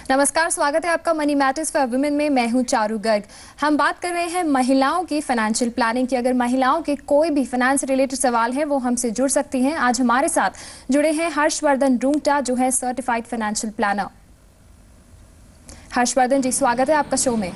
नमस्कार, स्वागत है आपका मनी मैटर्स फॉर वुमेन में। मैं हूं चारू गर्ग। हम बात कर रहे हैं महिलाओं की फाइनेंशियल प्लानिंग की। अगर महिलाओं के कोई भी फाइनेंस रिलेटेड सवाल है वो हमसे जुड़ सकती हैं। आज हमारे साथ जुड़े हैं हर्षवर्धन रूंगटा, जो है सर्टिफाइड फाइनेंशियल प्लानर। हर्षवर्धन जी, स्वागत है आपका शो में।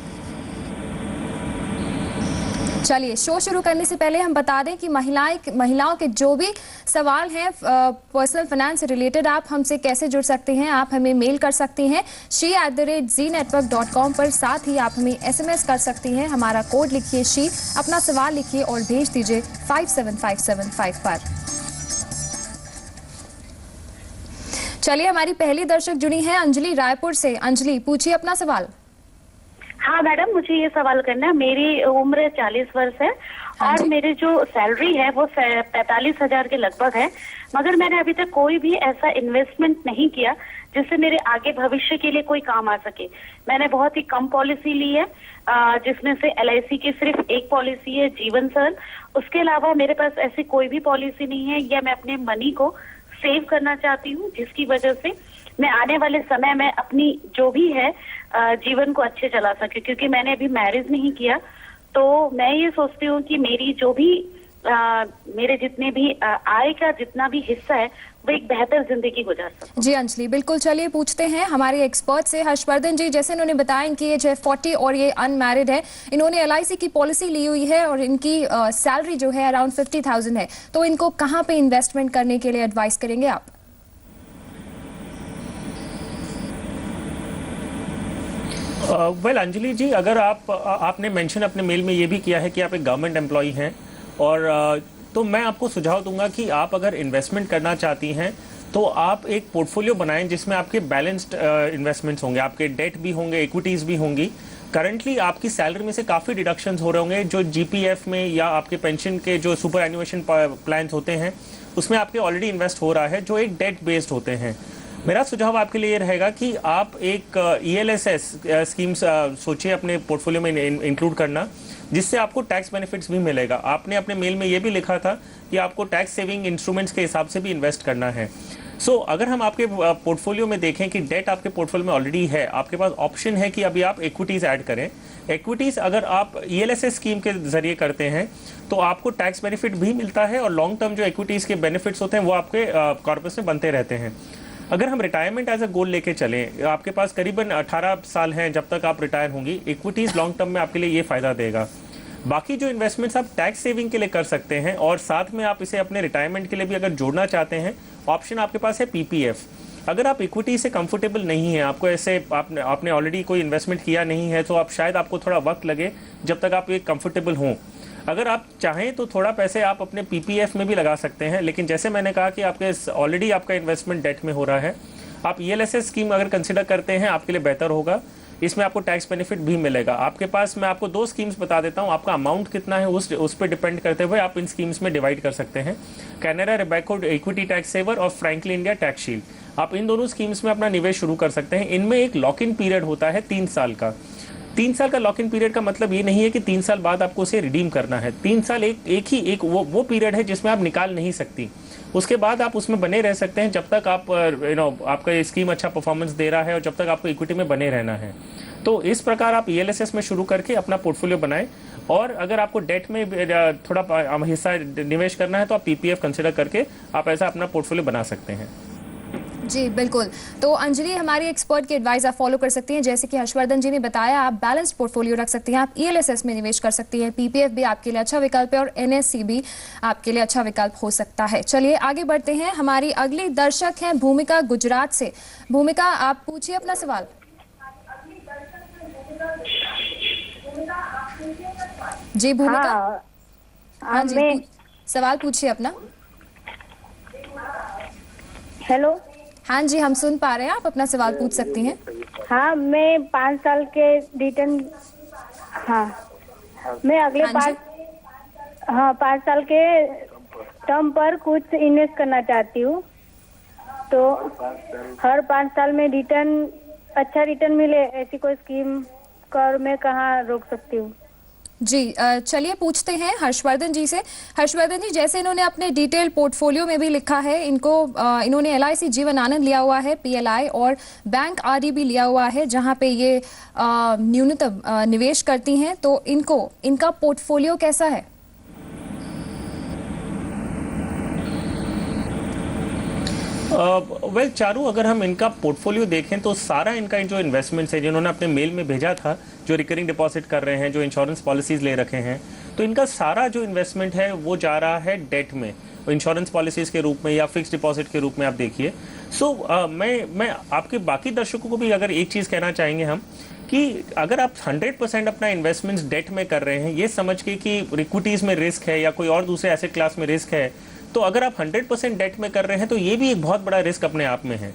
चलिए, शो शुरू करने से पहले हम बता दें कि महिलाओं के जो भी सवाल हैं पर्सनल फाइनेंस से रिलेटेड, आप हमसे कैसे जुड़ सकते हैं। आप हमें मेल कर सकती हैं she@znetwork.com पर। साथ ही आप हमें SMS कर सकती हैं। हमारा कोड लिखिए she, अपना सवाल लिखिए और भेज दीजिए 57575 पर। चलिए, हमारी पहली दर्शक जुड़ी हैं अंजलि रायपुर से। अंजलि, पूछिए अपना सवाल। हाँ मैडम, मुझे ये सवाल करना है। मेरी उम्र 40 वर्ष है और मेरी जो सैलरी है वो 45,000 के लगभग है, मगर मैंने अभी तक कोई भी ऐसा इन्वेस्टमेंट नहीं किया जिससे मेरे आगे भविष्य के लिए कोई काम आ सके। मैंने बहुत ही कम पॉलिसी ली है, जिसमें से LIC की सिर्फ एक पॉलिसी है, जीवन सरल। उसके अलावा मेरे पास ऐसी कोई भी पॉलिसी नहीं है, या मैं अपने मनी को सेव करना चाहती हूँ, जिसकी वजह से मैं आने वाले समय में अपनी जो भी है जीवन को अच्छे चला सके। क्योंकि मैंने अभी मैरिज नहीं किया, तो मैं ये सोचती हूँ कि मेरी जो भी मेरे जितने भी आय का जितना भी हिस्सा है वो एक बेहतर जिंदगी गुजार सकूं। जी अंजलि, बिल्कुल। चलिए, पूछते हैं हमारे एक्सपर्ट से। हर्षवर्धन जी, जैसे इन्होंने बताया इनकी एज है 40 और ये अनमैरिड है। इन्होंने LIC की पॉलिसी ली हुई है और इनकी सैलरी जो है अराउंड 50,000 है। तो इनको कहाँ पे इन्वेस्टमेंट करने के लिए एडवाइस करेंगे आप? वेल अंजलि जी, अगर आपने मेंशन अपने मेल में ये भी किया है कि आप एक गवर्नमेंट एम्प्लॉई हैं, और तो मैं आपको सुझाव दूंगा कि आप अगर इन्वेस्टमेंट करना चाहती हैं तो आप एक पोर्टफोलियो बनाएं जिसमें आपके बैलेंस्ड इन्वेस्टमेंट्स होंगे, आपके डेट भी होंगे, इक्विटीज़ भी होंगी। करंटली आपकी सैलरी में से काफ़ी डिडक्शंस हो रहे होंगे, जो GPF में या आपके पेंशन के जो सुपर एन्युएशन प्लान होते हैं उसमें आपके ऑलरेडी इन्वेस्ट हो रहा है, जो एक डेट बेस्ड होते हैं। मेरा सुझाव आपके लिए रहेगा कि आप एक ELSS स्कीम्स सोचिए अपने पोर्टफोलियो में इंक्लूड करना, जिससे आपको टैक्स बेनिफिट्स भी मिलेगा। आपने अपने मेल में ये भी लिखा था कि आपको टैक्स सेविंग इंस्ट्रूमेंट्स के हिसाब से भी इन्वेस्ट करना है। अगर हम आपके पोर्टफोलियो में देखें कि डेट आपके पोर्टफोलियो में ऑलरेडी है, आपके पास ऑप्शन है कि अभी आप इक्विटीज़ ऐड करें। इक्विटीज़ अगर आप ELSS स्कीम के जरिए करते हैं तो आपको टैक्स बेनिफिट भी मिलता है, और लॉन्ग टर्म जो इक्विटीज़ के बेनिफिट्स होते हैं वो आपके कॉर्पस में बनते रहते हैं। अगर हम रिटायरमेंट एज अ गोल लेके चलें, आपके पास करीबन 18 साल हैं जब तक आप रिटायर होंगी, इक्विटीज़ लॉन्ग टर्म में आपके लिए ये फ़ायदा देगा। बाकी जो इन्वेस्टमेंट्स आप टैक्स सेविंग के लिए कर सकते हैं, और साथ में आप इसे अपने रिटायरमेंट के लिए भी अगर जोड़ना चाहते हैं, ऑप्शन आपके पास है PPF। अगर आप इक्विटी से कंफर्टेबल नहीं है, आपको ऐसे आपने ऑलरेडी कोई इन्वेस्टमेंट किया नहीं है, तो आप शायद आपको थोड़ा वक्त लगे जब तक आप ये कंफर्टेबल हों। अगर आप चाहें तो थोड़ा पैसे आप अपने PPF में भी लगा सकते हैं, लेकिन जैसे मैंने कहा कि आपके ऑलरेडी आपका इन्वेस्टमेंट डेट में हो रहा है, आप ELSS स्कीम अगर कंसिडर करते हैं आपके लिए बेहतर होगा। इसमें आपको टैक्स बेनिफिट भी मिलेगा। आपके पास मैं आपको 2 स्कीम्स बता देता हूं, आपका अमाउंट कितना है उस पर डिपेंड करते हुए आप इन स्कीम्स में डिवाइड कर सकते हैं। Canara Robeco equity tax saver और फ्रैंकलिन इंडिया टैक्स शील्ड, आप इन दोनों स्कीम्स में अपना निवेश शुरू कर सकते हैं। इनमें एक लॉक इन पीरियड होता है 3 साल का। 3 साल का लॉक इन पीरियड का मतलब ये नहीं है कि 3 साल बाद आपको उसे रिडीम करना है। 3 साल एक वो पीरियड है जिसमें आप निकाल नहीं सकती। उसके बाद आप उसमें बने रह सकते हैं जब तक आप आपका स्कीम अच्छा परफॉर्मेंस दे रहा है और जब तक आपको इक्विटी में बने रहना है। तो इस प्रकार आप ELSS में शुरू करके अपना पोर्टफोलियो बनाएं, और अगर आपको डेट में थोड़ा हिस्सा निवेश करना है तो आप PPF कंसिडर करके आप ऐसा अपना पोर्टफोलियो बना सकते हैं। जी बिल्कुल। तो अंजलि, हमारी एक्सपर्ट की एडवाइस आप फॉलो कर सकती हैं। जैसे कि हर्षवर्धन जी ने बताया, आप बैलेंस्ड पोर्टफोलियो रख सकती हैं, आप ELSS में निवेश कर सकती हैं, PPF भी आपके लिए अच्छा विकल्प है और NSC भी आपके लिए अच्छा विकल्प हो सकता है। चलिए आगे बढ़ते हैं। हमारी अगली दर्शक हैं भूमिका, गुजरात से। भूमिका, आप पूछिए अपना सवाल। जी भूमिका। हाँ जी, सवाल पूछिए अपना। हेलो। हाँ जी, हम सुन पा रहे हैं, आप अपना सवाल पूछ सकती हैं। हाँ, मैं 5 साल के रिटर्न, हाँ मैं अगले 5 साल के टर्म पर कुछ इन्वेस्ट करना चाहती हूँ। तो हर 5 साल में अच्छा रिटर्न मिले, ऐसी कोई स्कीम कर मैं कहाँ रोक सकती हूँ? जी चलिए पूछते हैं हर्षवर्धन जी से। हर्षवर्धन जी, जैसे इन्होंने अपने डिटेल पोर्टफोलियो में भी लिखा है, इन्होंने LIC जीवन आनंद लिया हुआ है, PLI और बैंक RD भी लिया हुआ है, जहां पे ये न्यूनतम निवेश करती हैं, तो इनका पोर्टफोलियो कैसा है? वेल चारू, अगर हम इनका पोर्टफोलियो देखें तो सारा इनका जो इन्वेस्टमेंट्स है, जिन्होंने अपने मेल में भेजा था, जो रिकरिंग डिपॉजिट कर रहे हैं, जो इंश्योरेंस पॉलिसीज ले रखे हैं, तो इनका सारा जो इन्वेस्टमेंट है वो जा रहा है डेट में, इंश्योरेंस पॉलिसीज के रूप में या फिक्स डिपॉजिट के रूप में आप देखिए। मैं आपके बाकी दर्शकों को भी अगर एक चीज़ कहना चाहेंगे हम कि अगर आप 100% अपना इन्वेस्टमेंट्स डेट में कर रहे हैं, ये समझ के कि इक्विटीज़ में रिस्क है या कोई और दूसरे एसेट क्लास में रिस्क है, तो अगर आप 100% डेट में कर रहे हैं तो ये भी एक बहुत बड़ा रिस्क अपने आप में है।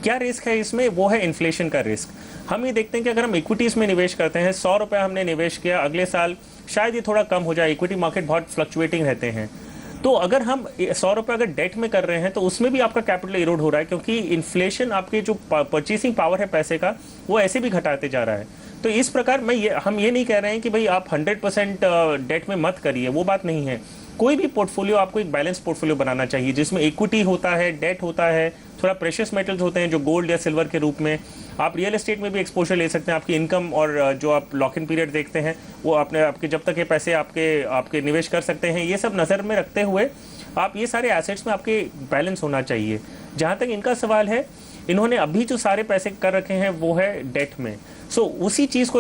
क्या रिस्क है इसमें? वो है इन्फ्लेशन का रिस्क। हम ये देखते हैं कि अगर हम इक्विटीज़ में निवेश करते हैं, 100 रुपये हमने निवेश किया, अगले साल शायद ये थोड़ा कम हो जाए, इक्विटी मार्केट बहुत फ्लक्चुएटिंग रहते हैं, तो अगर हम 100 रुपये अगर डेट में कर रहे हैं तो उसमें भी आपका कैपिटल इरोड हो रहा है, क्योंकि इन्फ्लेशन आपके जो परचेसिंग पावर है पैसे का, वो ऐसे भी घटाते जा रहा है। तो इस प्रकार हम ये नहीं कह रहे हैं कि भाई आप 100% डेट में मत करिए, वो बात नहीं है। कोई भी पोर्टफोलियो आपको एक बैलेंस पोर्टफोलियो बनाना चाहिए, जिसमें इक्विटी होता है, डेट होता है, थोड़ा प्रेशियस मेटल्स होते हैं जो गोल्ड या सिल्वर के रूप में, आप रियल एस्टेट में भी एक्सपोजर ले सकते हैं। आपकी इनकम और जो आप लॉक इन पीरियड देखते हैं वो आपके जब तक ये पैसे आपके निवेश कर सकते हैं, ये सब नज़र में रखते हुए आप ये सारे एसेट्स में आपके बैलेंस होना चाहिए। जहाँ तक इनका सवाल है, इन्होंने अभी जो सारे पैसे कर रखे हैं वो है डेट में। उसी चीज़ को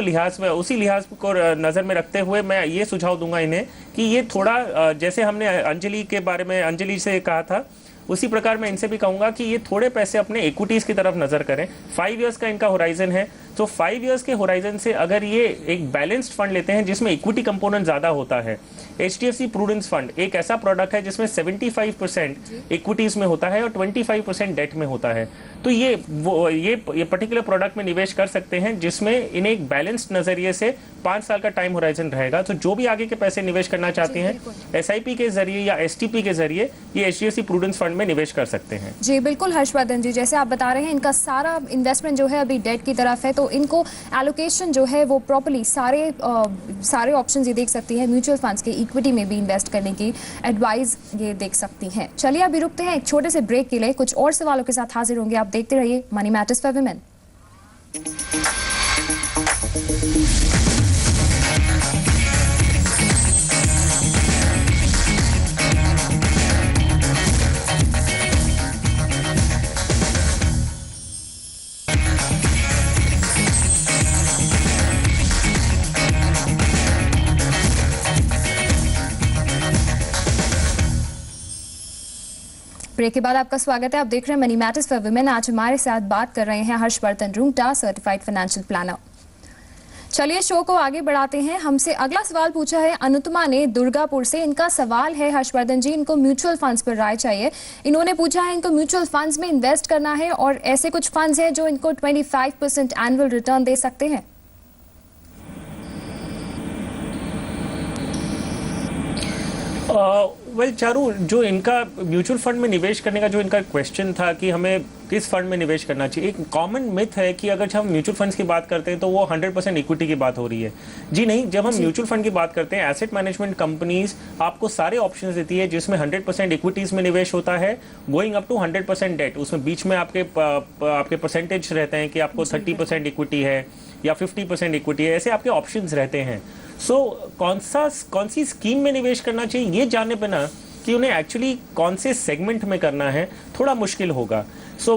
उसी लिहाज को नज़र में रखते हुए मैं ये सुझाव दूंगा इन्हें कि ये थोड़ा, जैसे हमने अंजलि के बारे में अंजलि से कहा था, उसी प्रकार मैं इनसे भी कहूँगा कि ये थोड़े पैसे अपने इक्विटीज़ की तरफ नज़र करें। 5 इयर्स का इनका होराइजन है, तो 5 इयर्स के होराइजन से अगर ये एक बैलेंस्ड फंड लेते हैं जिसमें इक्विटी कंपोनेंट ज़्यादा होता है, HDFC प्रूडेंस फंड एक ऐसा प्रोडक्ट है जिसमें 75% इक्विटीज़ में होता है और 25% डेट में होता है, तो ये पर्टिकुलर प्रोडक्ट में निवेश कर सकते हैं, जिसमें इन्हें एक बैलेंस्ड नज़रिए से 5 साल का टाइम होराइजन रहेगा। तो जो भी आगे के पैसे निवेश करना चाहते हैं, SIP के जरिए या STP के जरिए ये HDFC प्रूडेंस फंड में निवेश कर सकते हैं। जी बिल्कुल हर्षवर्धन जी, जैसे आप बता रहे हैं इनका सारा इन्वेस्टमेंट जो है अभी डेट की तरफ है, तो इनको एलोकेशन जो है वो प्रॉपर्ली सारे ऑप्शंस ये देख सकती है, म्यूचुअल फंड्स के, इक्विटी में भी इन्वेस्ट करने की एडवाइस ये देख सकती हैं। चलिए अभी रुकते हैं एक छोटे से ब्रेक के लिए, कुछ और सवालों के साथ हाजिर होंगे। आप देखते रहिए money matters for women. Break के बाद आपका स्वागत है। आप देख रहे हैं मनी मैटर्स फॉर वुमेन। आज हमारे साथ बात कर रहे हैं Harshvardhan Rungta, certified financial planner. चलिए शो को आगे बढ़ाते हैं। हमसे अगला सवाल पूछा है अनुतमा ने दुर्गापुर से। इनका सवाल है हर्षवर्धन जी, इनको म्यूचुअल फंड्स पर राय चाहिए। इन्होंने पूछा है इनको म्यूचुअल फंड्स में इन्वेस्ट करना है और ऐसे कुछ फंड्स हैं जो इनको 25% एनुअल रिटर्न दे सकते हैं। वेल चारू, जो इनका म्यूचुअल फंड में निवेश करने का जो इनका क्वेश्चन था कि हमें किस फंड में निवेश करना चाहिए, एक कॉमन मिथ है कि अगर हम म्यूचुअल फंड्स की बात करते हैं तो वो 100% इक्विटी की बात हो रही है। जी नहीं, जब हम म्यूचुअल फंड की बात करते हैं, एसेट मैनेजमेंट कंपनीज आपको सारे ऑप्शंस देती है, जिसमें 100% इक्विटीज में निवेश होता है, गोइंग अप टू 100% डेट। उसमें बीच में आपके परसेंटेज रहते हैं कि आपको 30% इक्विटी है या 50% इक्विटी है, ऐसे आपके ऑप्शंस रहते हैं। कौन सी स्कीम में निवेश करना चाहिए, ये जानने पे ना कि उन्हें एक्चुअली कौन से सेगमेंट में करना है थोड़ा मुश्किल होगा।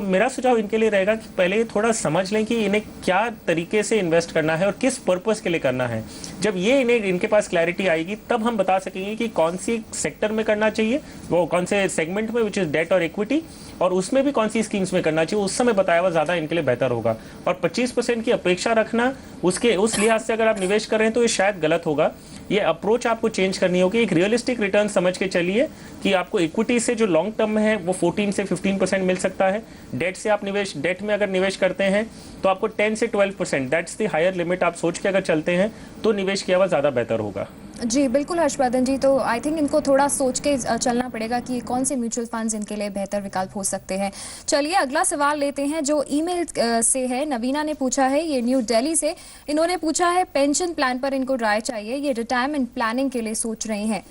मेरा सुझाव इनके लिए रहेगा कि पहले थोड़ा समझ लें कि इन्हें क्या तरीके से इन्वेस्ट करना है और किस पर्पस के लिए करना है। जब ये इनके पास क्लैरिटी आएगी तब हम बता सकेंगे कि कौन सी सेक्टर में करना चाहिए, वो कौन से सेगमेंट में, विच इज डेट और इक्विटी, और उसमें भी कौन सी स्कीम्स में करना चाहिए। उस समय बताया हुआ ज़्यादा इनके लिए बेहतर होगा। और 25% की अपेक्षा रखना, उस लिहाज से अगर आप निवेश कर रहे हैं तो ये शायद गलत होगा। ये अप्रोच आपको चेंज करनी होगी। एक रियलिस्टिक रिटर्न समझ के चलिए कि आपको इक्विटी से जो लॉन्ग टर्म में है वो 14 से 15% मिल सकता है। डेट में अगर निवेश करते हैं तो आपको 10 से 12%, दैट्स द हायर लिमिट, आप सोच के अगर चलते हैं तो निवेश किया हुआ ज़्यादा बेहतर होगा। जी बिल्कुल हर्षवर्धन जी, तो आई थिंक इनको थोड़ा सोच के चलना पड़ेगा कि कौन से म्यूचुअल फंड्स इनके लिए बेहतर विकल्प हो सकते हैं। चलिए अगला सवाल लेते हैं जो ईमेल से है। नवीना ने पूछा है, ये न्यू दिल्ली से। इन्होंने पूछा है पेंशन प्लान पर इनको राय चाहिए, ये रिटायरमेंट प्लानिंग के लिए सोच रहे हैं,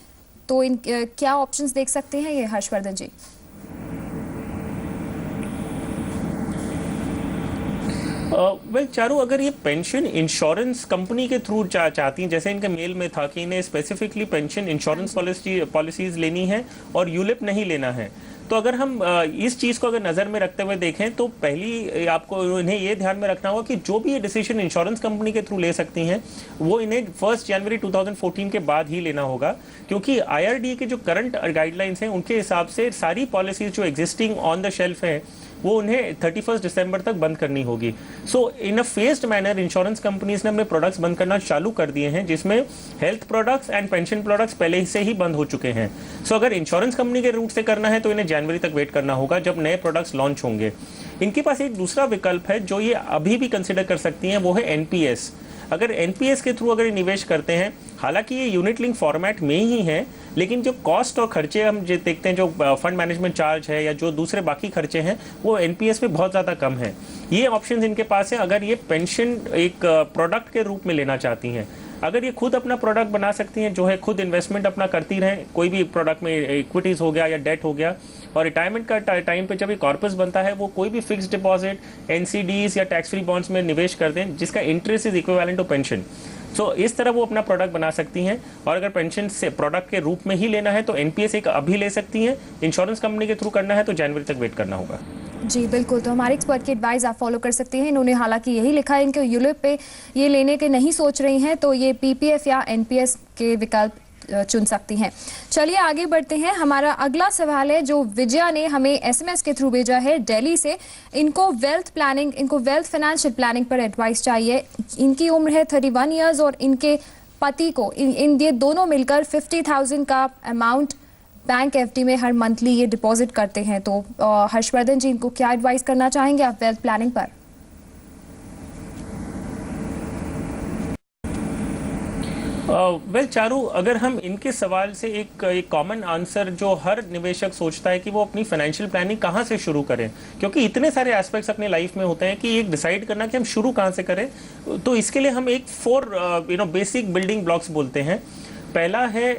तो इन क्या ऑप्शंस देख सकते हैं ये हर्षवर्धन जी? वेल चारू, अगर ये पेंशन इंश्योरेंस कंपनी के थ्रू चाहती हैं, जैसे इनके मेल में था कि इन्हें स्पेसिफिकली पेंशन इंश्योरेंस पॉलिसीज लेनी है और यूलिप नहीं लेना है, तो अगर हम इस चीज़ को अगर नज़र में रखते हुए देखें तो पहली आपको इन्हें ये ध्यान में रखना होगा कि जो भी ये डिसीजन इंश्योरेंस कंपनी के थ्रू ले सकती हैं वो इन्हें 1 जनवरी 2014 के बाद ही लेना होगा, क्योंकि IRDA के जो करंट गाइडलाइंस हैं उनके हिसाब से सारी पॉलिसीज जो एग्जिस्टिंग ऑन द शेल्फ है वो उन्हें 31 दिसंबर तक बंद करनी होगी। सो इन अ फेस्ड मैनर इंश्योरेंस कंपनीज ने अपने प्रोडक्ट्स बंद करना चालू कर दिए हैं, जिसमें health products and pension products पहले से ही बंद हो चुके हैं। सो अगर इंश्योरेंस कंपनी के रूट से करना है तो इन्हें जनवरी तक वेट करना होगा जब नए प्रोडक्ट्स लॉन्च होंगे। इनके पास एक दूसरा विकल्प है जो ये अभी भी कंसिडर कर सकती हैं, वो है NPS। अगर NPS के थ्रू अगर ये निवेश करते हैं, हालांकि ये यूनिट लिंक फॉर्मेट में ही है, लेकिन जो कॉस्ट और खर्चे हम जो देखते हैं, जो फंड मैनेजमेंट चार्ज है या जो दूसरे बाकी खर्चे हैं, वो NPS में बहुत ज़्यादा कम है। ये ऑप्शंस इनके पास है अगर ये पेंशन एक प्रोडक्ट के रूप में लेना चाहती हैं। अगर ये खुद अपना प्रोडक्ट बना सकती हैं, जो है खुद इन्वेस्टमेंट अपना करती रहें, कोई भी प्रोडक्ट में इक्विटीज़ हो गया या डेट हो गया, और रिटायरमेंट का टाइम पे जब ये कॉर्पस बनता है वो कोई भी फिक्स्ड डिपॉजिट, NCDs या टैक्स फ्री बॉन्ड्स में निवेश कर दें जिसका interest is equivalent to pension. So इस तरह वो अपना प्रोडक्ट बना सकती हैं। और अगर पेंशन से प्रोडक्ट के रूप में ही लेना है तो NPS एक अभी ले सकती हैं, इंश्योरेंस कंपनी के थ्रू करना है तो जनवरी तक वेट करना होगा। जी बिल्कुल, तो हमारे एक्सपर्ट की एडवाइस आप फॉलो कर सकते हैं। इन्होंने हालांकि यही लिखा है इनके यूलिप पे ये लेने के नहीं सोच रही हैं, तो ये PPF या NPS के विकल्प चुन सकती हैं। चलिए आगे बढ़ते हैं। हमारा अगला सवाल है जो विजया ने हमें SMS के थ्रू भेजा है दिल्ली से। इनको वेल्थ फाइनेंशियल प्लानिंग पर एडवाइस चाहिए। इनकी उम्र है 31 ईयर्स और इनके पति को इन ये दोनों मिलकर 50,000 का अमाउंट बैंक FD में हर मंथली ये डिपॉजिट करते हैं। तो हर्षवर्धन जी, इनको क्या एडवाइस करना चाहेंगे आप वेल्थ प्लानिंग पर? वेल चारू, अगर हम इनके सवाल से एक कॉमन आंसर जो हर निवेशक सोचता है कि वो अपनी फाइनेंशियल प्लानिंग कहाँ से शुरू करें, क्योंकि इतने सारे एस्पेक्ट्स अपने लाइफ में होते हैं कि एक डिसाइड करना कि हम शुरू कहाँ से करें, तो इसके लिए हम एक 4 बेसिक बिल्डिंग ब्लॉक्स बोलते हैं। पहला है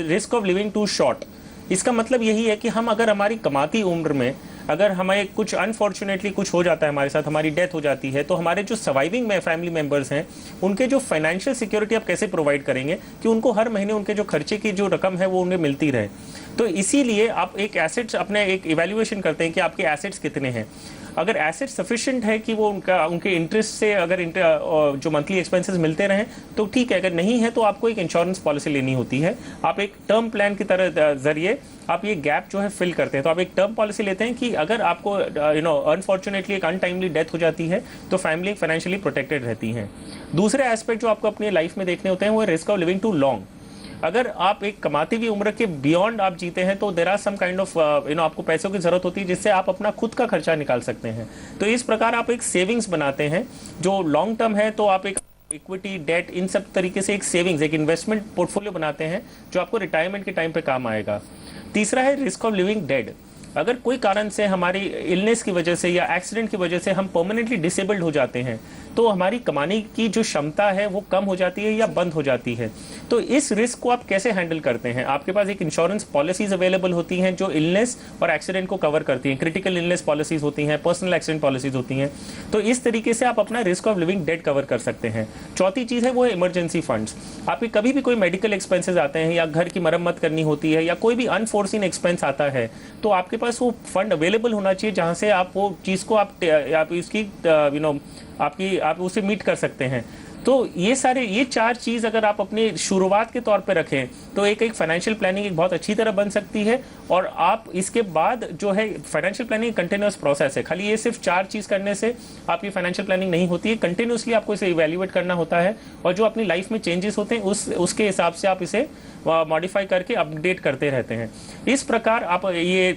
risk of living too short. इसका मतलब यही है कि हम अगर हमारी कमाती उम्र में अगर हमें कुछ अनफॉर्चुनेटली कुछ हो जाता है, हमारे साथ हमारी डेथ हो जाती है, तो हमारे जो सर्वाइविंग में फैमिली मेंबर्स हैं उनके जो फाइनेंशियल सिक्योरिटी आप कैसे प्रोवाइड करेंगे कि उनको हर महीने उनके जो खर्चे की जो रकम है वो उन्हें मिलती रहे। तो इसीलिए आप एक एसेट्स अपने एक इवैल्यूएशन करते हैं कि आपके एसेट्स कितने हैं। अगर एसेट सफिशिएंट है कि वो उनके इंटरेस्ट से अगर जो मंथली एक्सपेंसेस मिलते रहें तो ठीक है, अगर नहीं है तो आपको एक इंश्योरेंस पॉलिसी लेनी होती है। आप एक टर्म प्लान की तरह जरिए आप ये गैप जो है फिल करते हैं। तो आप एक टर्म पॉलिसी लेते हैं कि अगर आपको अनफॉर्चुनेटली एक अनटाइमली डेथ हो जाती है तो फैमिली फाइनेंशियली प्रोटेक्टेड रहती हैं। दूसरे एस्पेक्ट जो आपको अपनी लाइफ में देखने होते हैं वो risk of living too long. अगर आप एक कमाती हुई उम्र के बियॉन्ड आप जीते हैं तो there are some kind of आपको पैसों की जरूरत होती है जिससे आप अपना खुद का खर्चा निकाल सकते हैं। तो इस प्रकार आप एक सेविंग्स बनाते हैं जो लॉन्ग टर्म है, तो आप एक इक्विटी, डेट, इन सब तरीके से एक सेविंग्स, एक इन्वेस्टमेंट पोर्टफोलियो बनाते हैं जो आपको रिटायरमेंट के टाइम पे काम आएगा। तीसरा है रिस्क ऑफ लिविंग डेड। अगर कोई कारण से हमारी इलनेस की वजह से या एक्सीडेंट की वजह से हम परमानेंटली डिसेबल्ड हो जाते हैं तो हमारी कमाने की जो क्षमता है वो कम हो जाती है या बंद हो जाती है। तो इस रिस्क को आप कैसे हैंडल करते हैं? आपके पास एक इंश्योरेंस पॉलिसीज अवेलेबल होती हैं जो इलनेस और एक्सीडेंट को कवर करती हैं। क्रिटिकल इलनेस पॉलिसीज होती हैं, पर्सनल एक्सीडेंट पॉलिसीज होती हैं। तो इस तरीके से आप अपना risk of living dead cover कर सकते हैं। चौथी चीज़ है वो है इमरजेंसी फंड्स। आपके कभी भी कोई मेडिकल एक्सपेंसेस आते हैं या घर की मरम्मत करनी होती है या कोई भी अनफोर्सिन एक्सपेंस आता है तो आपके पास वो फंड अवेलेबल होना चाहिए जहां से आप वो चीज़ को आप इसकी आप उसे मीट कर सकते हैं। तो ये 4 चीज़ अगर आप अपने शुरुआत के तौर पे रखें तो एक फाइनेंशियल प्लानिंग एक बहुत अच्छी तरह बन सकती है। और आप इसके बाद जो है फाइनेंशियल प्लानिंग कंटिन्यूस प्रोसेस है। खाली ये सिर्फ 4 चीज़ करने से आपकी फाइनेंशियल प्लानिंग नहीं होती है। कंटिन्यूसली आपको इसे इवैल्यूएट करना होता है और जो अपनी लाइफ में चेंजेस होते हैं उसके हिसाब से आप इसे मॉडिफाई करके अपडेट करते रहते हैं। इस प्रकार आप ये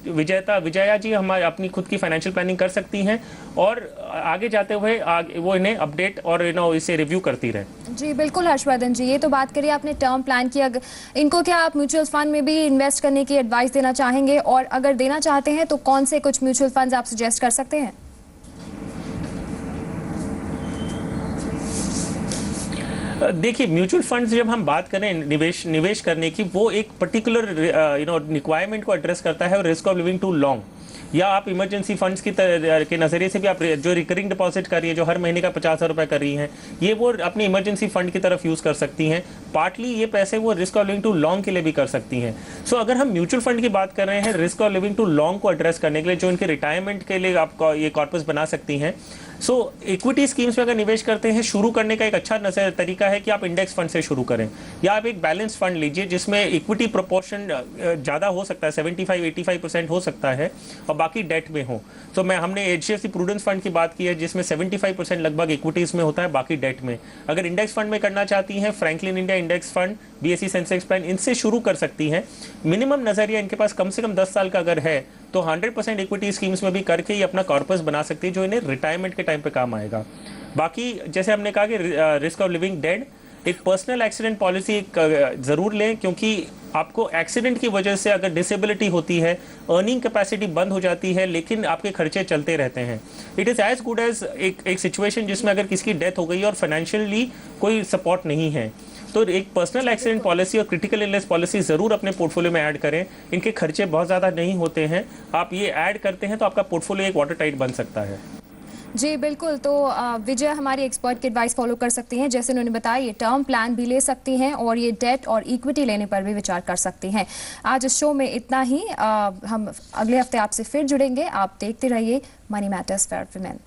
विजया जी हमारे अपनी खुद की फाइनेंशियल प्लानिंग कर सकती हैं और आगे जाते हुए वो इन्हें अपडेट और इसे रिव्यू करती रहे। जी बिल्कुल हर्षवर्धन जी, ये तो बात करिए आपने टर्म प्लान की। अगर इनको क्या आप म्यूचुअल फंड में भी इन्वेस्ट करने की एडवाइस देना चाहेंगे, और अगर देना चाहते हैं तो कौन से कुछ म्यूचुअल फंड्स आप सजेस्ट कर सकते हैं? देखिए, म्यूचुअल फंड्स जब हम बात करें निवेश करने की, वो एक पर्टिकुलर रिक्वायरमेंट को एड्रेस करता है, और risk of living too long, या आप इमरजेंसी फंड्स के नज़रिए से भी आप जो रिकरिंग डिपॉजिट कर रही है, जो हर महीने का 50,000 रुपये कर रही हैं, ये वो अपनी इमरजेंसी फंड की तरफ यूज़ कर सकती हैं। पार्टली ये पैसे वो risk of living too long के लिए भी कर सकती हैं। सो अगर हम म्यूचुअल फंड की बात कर रहे हैं risk of living too long को एड्रेस करने के लिए, जो इनके रिटायरमेंट के लिए आप ये कॉर्पस बना सकती हैं, सो इक्विटी स्कीम्स में अगर निवेश करते हैं, शुरू करने का एक अच्छा तरीका है कि आप इंडेक्स फंड से शुरू करें, या आप एक बैलेंस फंड लीजिए जिसमें इक्विटी प्रोपोर्शन ज़्यादा हो सकता है, 75-85% हो सकता है, और बाकी डेट में हो। तो हमने HDFC प्रूडेंस फंड की बात की है, जिसमें 75% लगभग इक्विटीज़ में होता है, बाकी डेट में। अगर इंडेक्स फंड में करना चाहती हैं, Franklin India index fund, BSE Sensex plan, इनसे शुरू कर सकती हैं। मिनिमम नज़रिया इनके पास कम से कम 10 साल का अगर है, तो 100% इक्विटी स्कीम्स में भी करके ये अपना कॉर्पस बना सकती है, जो इन्हें रिटायरमेंट के टाइम पे काम आएगा। बाकी जैसे हमने कहा कि रिस्क ऑफ लिविंग डेड, एक पर्सनल एक्सीडेंट पॉलिसी ज़रूर लें, क्योंकि आपको एक्सीडेंट की वजह से अगर डिसेबिलिटी होती है, अर्निंग कैपेसिटी बंद हो जाती है, लेकिन आपके खर्चे चलते रहते हैं। It is as good as एक सिचुएशन जिसमें अगर किसी की डेथ हो गई और फाइनेंशियली कोई सपोर्ट नहीं है, तो एक पर्सनल एक्सीडेंट पॉलिसी और क्रिटिकल इलनेस पॉलिसी ज़रूर अपने पोर्टफोलियो में ऐड करें। इनके खर्चे बहुत ज़्यादा नहीं होते हैं, आप ये ऐड करते हैं तो आपका पोर्टफोलियो एक वाटर टाइट बन सकता है। जी बिल्कुल, तो विजय हमारी एक्सपर्ट की एडवाइस फॉलो कर सकती हैं। जैसे उन्होंने बताया, ये टर्म प्लान भी ले सकती हैं, और ये डेट और इक्विटी लेने पर भी विचार कर सकती हैं। आज इस शो में इतना ही। हम अगले हफ्ते आपसे फिर जुड़ेंगे। आप देखते रहिए मनी मैटर्स फॉर वुमेन।